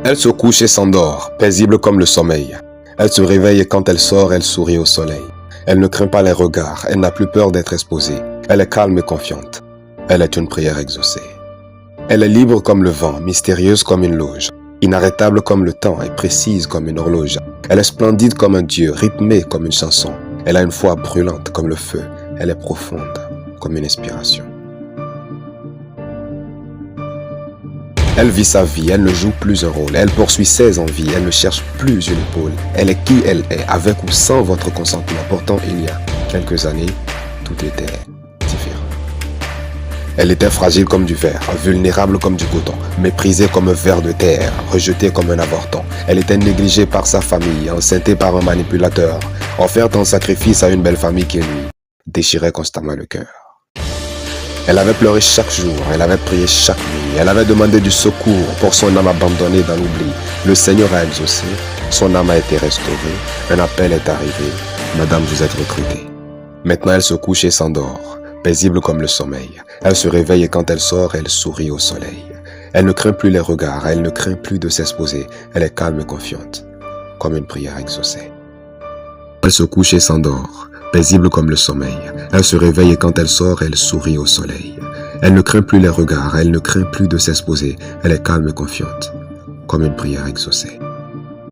Elle se couche et s'endort, paisible comme le sommeil. Elle se réveille et quand elle sort, elle sourit au soleil. Elle ne craint pas les regards, elle n'a plus peur d'être exposée. Elle est calme et confiante. Elle est une prière exaucée. Elle est libre comme le vent, mystérieuse comme une loge, inarrêtable comme le temps et précise comme une horloge. Elle est splendide comme un dieu, rythmée comme une chanson. Elle a une foi brûlante comme le feu. Elle est profonde comme une inspiration. Elle vit sa vie, elle ne joue plus un rôle, elle poursuit ses envies, elle ne cherche plus une épaule. Elle est qui elle est, avec ou sans votre consentement. Pourtant, il y a quelques années, tout était différent. Elle était fragile comme du verre, vulnérable comme du coton, méprisée comme un ver de terre, rejetée comme un avorton. Elle était négligée par sa famille, enceintée par un manipulateur, offerte en sacrifice à une belle famille qui lui déchirait constamment le cœur. Elle avait pleuré chaque jour, elle avait prié chaque nuit, elle avait demandé du secours pour son âme abandonnée dans l'oubli. Le Seigneur a exaucé, son âme a été restaurée, un appel est arrivé, Madame, vous êtes recrutée. Maintenant elle se couche et s'endort, paisible comme le sommeil. Elle se réveille et quand elle sort, elle sourit au soleil. Elle ne craint plus les regards, elle ne craint plus de s'exposer, elle est calme et confiante, comme une prière exaucée. Elle se couche et s'endort, paisible comme le sommeil. Elle se réveille et quand elle sort, elle sourit au soleil. Elle ne craint plus les regards, elle ne craint plus de s'exposer. Elle est calme et confiante, comme une prière exaucée.